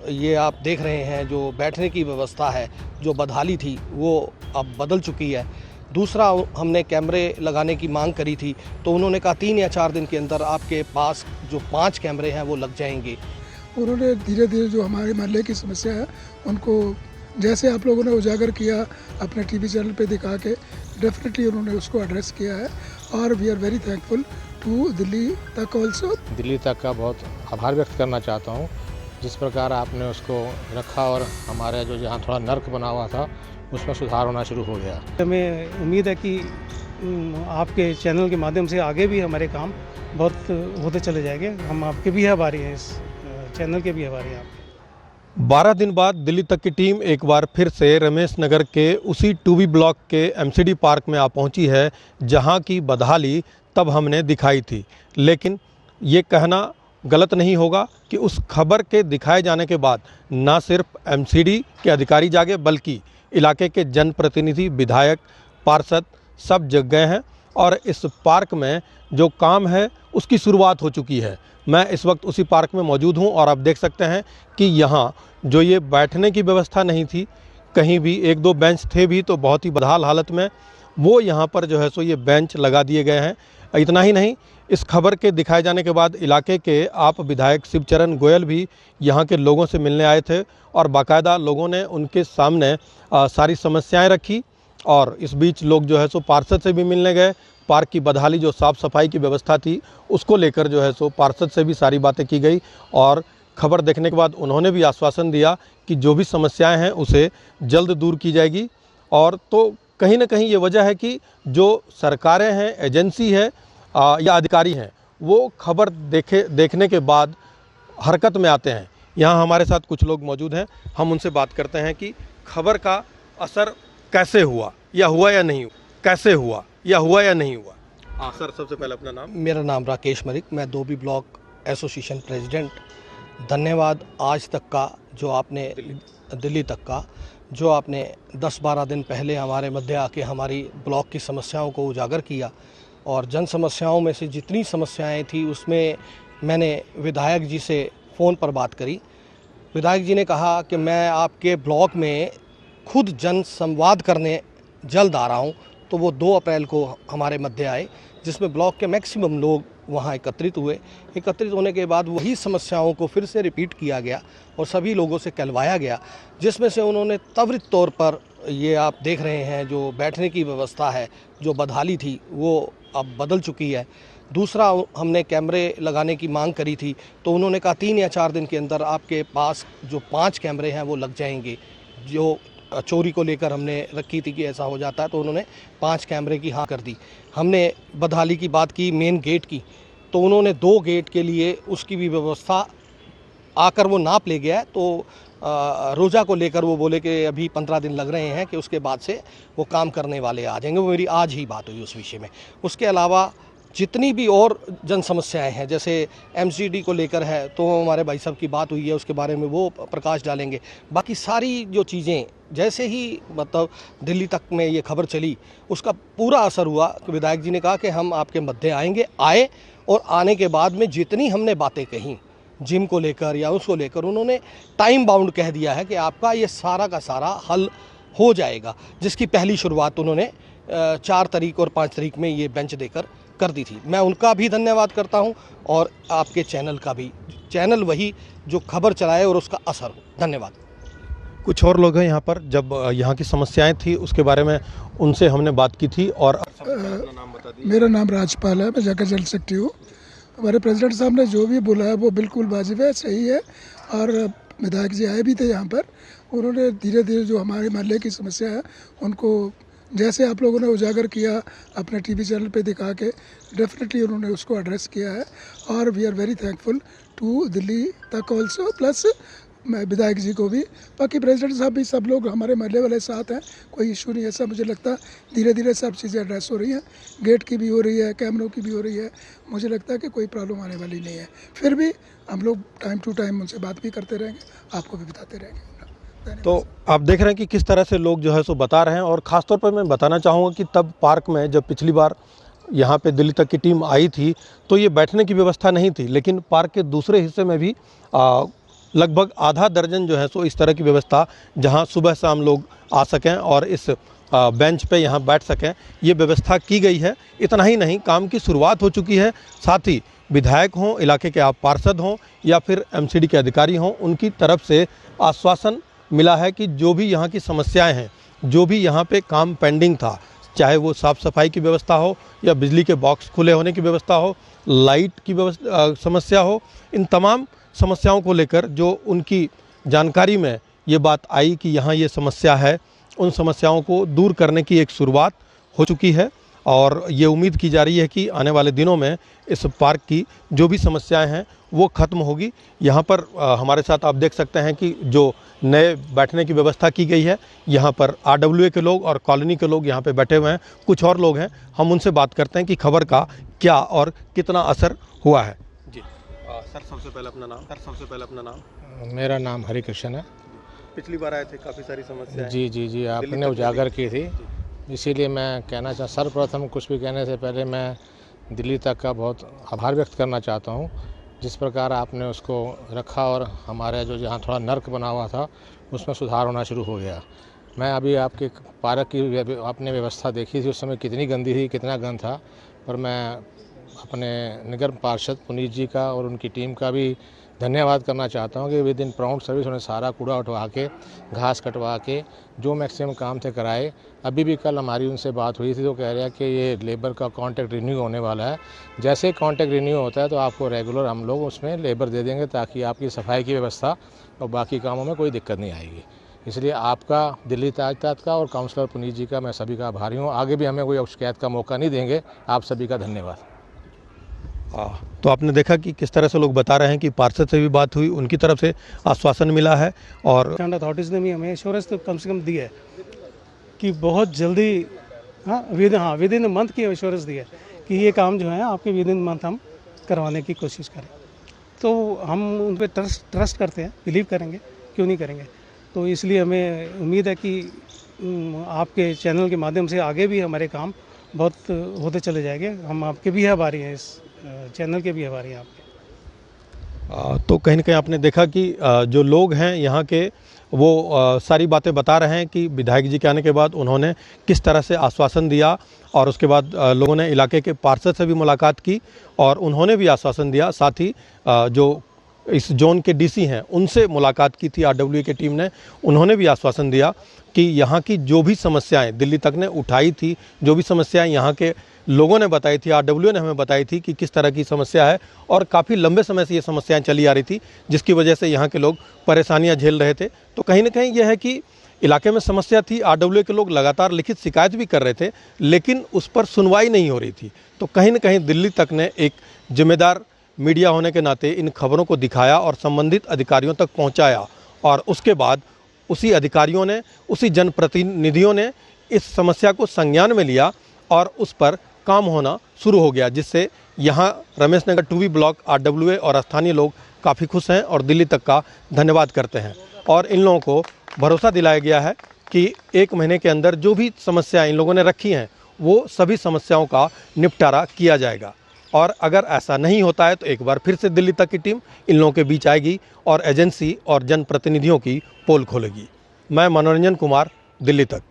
ये आप देख रहे हैं जो बैठने की व्यवस्था है, जो बदहाली थी वो अब बदल चुकी है। दूसरा, हमने कैमरे लगाने की मांग करी थी तो उन्होंने कहा 3 या 4 दिन के अंदर आपके पास जो 5 कैमरे हैं वो लग जाएंगे। उन्होंने धीरे धीरे जो हमारे मोहल्ले की समस्या है उनको जैसे आप लोगों ने उजागर किया अपने टीवी चैनल पे दिखा के, डेफिनेटली उन्होंने उसको एड्रेस किया है और we are very thankful to Delhi तक ऑल्सो। दिल्ली तक का बहुत आभार व्यक्त करना चाहता हूँ, जिस प्रकार आपने उसको रखा और हमारे जो जहाँ थोड़ा नर्क बना हुआ था उसमें सुधार होना शुरू हो गया। हमें उम्मीद है कि आपके चैनल के माध्यम से आगे भी हमारे काम बहुत होते चले जाएंगे। हम आपके भी आभारी हैं, इस चैनल के भी आभारी हैं। 12 दिन बाद दिल्ली तक की टीम एक बार फिर से रमेश नगर के उसी 2B ब्लॉक के MCD पार्क में आ पहुंची है, जहां की बदहाली तब हमने दिखाई थी। लेकिन ये कहना गलत नहीं होगा कि उस खबर के दिखाए जाने के बाद ना सिर्फ MCD के अधिकारी जागे, बल्कि इलाके के जनप्रतिनिधि, विधायक, पार्षद सब जग गए हैं और इस पार्क में जो काम है उसकी शुरुआत हो चुकी है। मैं इस वक्त उसी पार्क में मौजूद हूं और आप देख सकते हैं कि यहाँ जो ये बैठने की व्यवस्था नहीं थी, कहीं भी 1-2 बेंच थे भी तो बहुत ही बदहाल हालत में, वो यहाँ पर जो है सो ये बेंच लगा दिए गए हैं। इतना ही नहीं, इस खबर के दिखाए जाने के बाद इलाके के आप विधायक शिवचरण गोयल भी यहाँ के लोगों से मिलने आए थे और बाकायदा लोगों ने उनके सामने सारी समस्याएं रखी और इस बीच लोग जो है सो पार्षद से भी मिलने गए। पार्क की बदहाली, जो साफ़ सफाई की व्यवस्था थी, उसको लेकर जो है सो पार्षद से भी सारी बातें की गई और खबर देखने के बाद उन्होंने भी आश्वासन दिया कि जो भी समस्याएं हैं उसे जल्द दूर की जाएगी। और तो कहीं ना कहीं ये वजह है कि जो सरकारें हैं, एजेंसी है या अधिकारी हैं, वो खबर देखने के बाद हरकत में आते हैं। यहाँ हमारे साथ कुछ लोग मौजूद हैं, हम उनसे बात करते हैं कि खबर का असर कैसे हुआ या हुआ या नहीं, कैसे हुआ या हुआ या नहीं हुआ। हाँ सर, सबसे पहले अपना नाम। मेरा नाम राकेश मलिक, मैं 2B ब्लॉक एसोसिएशन प्रेसिडेंट। धन्यवाद आज तक का जो आपने दिल्ली तक का जो आपने 10-12 दिन पहले हमारे मध्य आके हमारी ब्लॉक की समस्याओं को उजागर किया और जन समस्याओं में से जितनी समस्याएं थी उसमें मैंने विधायक जी से फ़ोन पर बात करी। विधायक जी ने कहा कि मैं आपके ब्लॉक में खुद जन संवाद करने जल्द आ रहा हूं। तो वो 2 अप्रैल को हमारे मध्य आए, जिसमें ब्लॉक के मैक्सिमम लोग वहां एकत्रित हुए। एकत्रित होने के बाद वही समस्याओं को फिर से रिपीट किया गया और सभी लोगों से कहलवाया गया, जिसमें से उन्होंने त्वरित तौर पर, ये आप देख रहे हैं जो बैठने की व्यवस्था है, जो बदहाली थी वो अब बदल चुकी है। दूसरा, हमने कैमरे लगाने की मांग करी थी तो उन्होंने कहा 3 या 4 दिन के अंदर आपके पास जो 5 कैमरे हैं वो लग जाएंगे। जो चोरी को लेकर हमने रखी थी कि ऐसा हो जाता है, तो उन्होंने 5 कैमरे की हाँ कर दी। हमने बदहाली की बात की मेन गेट की, तो उन्होंने 2 गेट के लिए उसकी भी व्यवस्था आकर वो नाप ले गया है। तो रोज़ा को लेकर वो बोले कि अभी 15 दिन लग रहे हैं कि उसके बाद से वो काम करने वाले आ जाएंगे। वो मेरी आज ही बात हुई उस विषय में। उसके अलावा जितनी भी और जन समस्याएं हैं, जैसे MCD को लेकर है तो हमारे भाई साहब की बात हुई है, उसके बारे में वो प्रकाश डालेंगे। बाकी सारी जो चीज़ें जैसे ही मतलब दिल्ली तक में ये खबर चली, उसका पूरा असर हुआ। तो विधायक जी ने कहा कि हम आपके मध्य आए और आने के बाद में जितनी हमने बातें कहीं जिम को लेकर या उसको लेकर, उन्होंने टाइम बाउंड कह दिया है कि आपका ये सारा का सारा हल हो जाएगा, जिसकी पहली शुरुआत उन्होंने 4 तारीख और 5 तारीख में ये बेंच देकर कर दी थी। मैं उनका भी धन्यवाद करता हूं और आपके चैनल का भी, चैनल वही जो खबर चलाए और उसका असर हो। धन्यवाद। कुछ और लोग हैं यहाँ पर, जब यहाँ की समस्याएं थी उसके बारे में उनसे हमने बात की थी। और मेरा नाम राजपाल है, मैं जाकर जल सकती हूँ। हमारे प्रेसिडेंट साहब ने जो भी बोला है वो बिल्कुल वाजिब है, सही है। और विधायक जी आए भी थे यहाँ पर, उन्होंने धीरे धीरे जो हमारे मोहल्ले की समस्या है उनको जैसे आप लोगों ने उजागर किया अपने टीवी चैनल पे दिखा के, डेफिनेटली उन्होंने उसको एड्रेस किया है और we are very thankful to Delhi तक ऑल्सो, प्लस मैं विधायक जी को भी। बाकी प्रेसिडेंट साहब भी, सब लोग हमारे महल्ले वाले साथ हैं, कोई इशू नहीं है। ऐसा मुझे लगता है धीरे धीरे सब चीज़ें एड्रेस हो रही हैं, गेट की भी हो रही है, कैमरों की भी हो रही है। मुझे लगता है कि कोई प्रॉब्लम आने वाली नहीं है। फिर भी हम लोग टाइम टू टाइम उनसे बात भी करते रहेंगे, आपको भी बताते रहेंगे। तो आप देख रहे हैं कि किस तरह से लोग जो है सो बता रहे हैं। और ख़ासतौर पर मैं बताना चाहूँगा कि तब पार्क में जब पिछली बार यहाँ पे दिल्ली तक की टीम आई थी तो ये बैठने की व्यवस्था नहीं थी, लेकिन पार्क के दूसरे हिस्से में भी लगभग आधा दर्जन जो है सो इस तरह की व्यवस्था जहां सुबह शाम लोग आ सकें और इस बेंच पे यहां बैठ सकें, ये व्यवस्था की गई है। इतना ही नहीं, काम की शुरुआत हो चुकी है। साथ ही विधायक हों, इलाके के आप पार्षद हों या फिर एमसीडी के अधिकारी हों, उनकी तरफ से आश्वासन मिला है कि जो भी यहाँ की समस्याएं हैं, जो भी यहाँ पे काम पेंडिंग था, चाहे वो साफ़ सफाई की व्यवस्था हो या बिजली के बॉक्स खुले होने की व्यवस्था हो, लाइट की समस्या हो, इन तमाम समस्याओं को लेकर जो उनकी जानकारी में ये बात आई कि यहाँ ये समस्या है, उन समस्याओं को दूर करने की एक शुरुआत हो चुकी है। और ये उम्मीद की जा रही है कि आने वाले दिनों में इस पार्क की जो भी समस्याएं हैं वो ख़त्म होगी। यहाँ पर हमारे साथ आप देख सकते हैं कि जो नए बैठने की व्यवस्था की गई है, यहाँ पर RWA के लोग और कॉलोनी के लोग यहाँ पे बैठे हुए हैं। कुछ और लोग हैं, हम उनसे बात करते हैं कि खबर का क्या और कितना असर हुआ है। जी सर, सबसे पहले अपना नाम। मेरा नाम हरिकृष्ण है। पिछली बार आए थे, काफ़ी सारी समस्या। जी, आपने उजागर की थी, इसीलिए मैं कहना सर्वप्रथम कुछ भी कहने से पहले मैं दिल्ली तक का बहुत आभार व्यक्त करना चाहता हूँ। जिस प्रकार आपने उसको रखा और हमारे जो जहाँ थोड़ा नर्क बना हुआ था उसमें सुधार होना शुरू हो गया। मैं अभी आपके पार्क की आपने व्यवस्था देखी थी, उस समय कितनी गंदी थी, कितना गंद था, पर मैं अपने निगम पार्षद पुनीत जी का और उनकी टीम का भी धन्यवाद करना चाहता हूँ कि विद इन प्राउंड सर्विस उन्हें सारा कूड़ा उठवा के, घास कटवा के जो मैक्सिमम काम थे कराए। अभी भी कल हमारी उनसे बात हुई थी तो कह रहे हैं कि ये लेबर का कॉन्ट्रैक्ट रिन्यू होने वाला है। जैसे कॉन्ट्रैक्ट रिन्यू होता है तो आपको रेगुलर हम लोग उसमें लेबर दे देंगे ताकि आपकी सफाई की व्यवस्था और बाकी कामों में कोई दिक्कत नहीं आएगी। इसलिए आपका, दिल्ली ताजतात का और काउंसलर पुनीत जी का मैं सभी का आभारी हूँ। आगे भी हमें कोई शिकायत का मौका नहीं देंगे। आप सभी का धन्यवाद। तो आपने देखा कि किस तरह से लोग बता रहे हैं कि पार्षद से भी बात हुई, उनकी तरफ से आश्वासन मिला है और अथॉरिटीज़ ने भी हमें एश्योरेंस तो कम से कम दी है कि बहुत जल्दी, विद इन मंथ की एश्योरेंस दी है कि ये काम जो है आपके विद इन मंथ हम करवाने की कोशिश करें। तो हम उन पर ट्रस्ट करते हैं, बिलीव करेंगे, क्यों नहीं करेंगे। तो इसलिए हमें उम्मीद है कि आपके चैनल के माध्यम से आगे भी हमारे काम बहुत होते चले जाएंगे। हम आपके भी आभारी हैं, इस चैनल के भी आभारी हैं आपके। तो कहीं ना कहीं आपने देखा कि जो लोग हैं यहाँ के वो सारी बातें बता रहे हैं कि विधायक जी के आने के बाद उन्होंने किस तरह से आश्वासन दिया और उसके बाद लोगों ने इलाके के पार्षद से भी मुलाकात की और उन्होंने भी आश्वासन दिया। साथ ही जो इस जोन के डीसी हैं उनसे मुलाकात की थी RWA की टीम ने, उन्होंने भी आश्वासन दिया कि यहाँ की जो भी समस्याएं दिल्ली तक ने उठाई थी, जो भी समस्याएं यहाँ के लोगों ने बताई थी, RWA ने हमें बताई थी कि किस तरह की समस्या है और काफ़ी लंबे समय से ये समस्याएं चली आ रही थी जिसकी वजह से यहाँ के लोग परेशानियां झेल रहे थे। तो कहीं ना कहीं यह है कि इलाके में समस्या थी, RWA के लोग लगातार लिखित शिकायत भी कर रहे थे लेकिन उस पर सुनवाई नहीं हो रही थी। तो कहीं ना कहीं दिल्ली तक ने एक जिम्मेदार मीडिया होने के नाते इन खबरों को दिखाया और संबंधित अधिकारियों तक पहुँचाया और उसके बाद उसी अधिकारियों ने, उसी जनप्रतिनिधियों ने इस समस्या को संज्ञान में लिया और उस पर काम होना शुरू हो गया, जिससे यहाँ Ramesh Nagar 2B block RWA और स्थानीय लोग काफ़ी खुश हैं और दिल्ली तक का धन्यवाद करते हैं। और इन लोगों को भरोसा दिलाया गया है कि 1 महीने के अंदर जो भी समस्याएं इन लोगों ने रखी हैं वो सभी समस्याओं का निपटारा किया जाएगा। और अगर ऐसा नहीं होता है तो एक बार फिर से दिल्ली तक की टीम इन लोगों के बीच आएगी और एजेंसी और जनप्रतिनिधियों की पोल खोलेगी। मैं मनोरंजन कुमार, दिल्ली तक।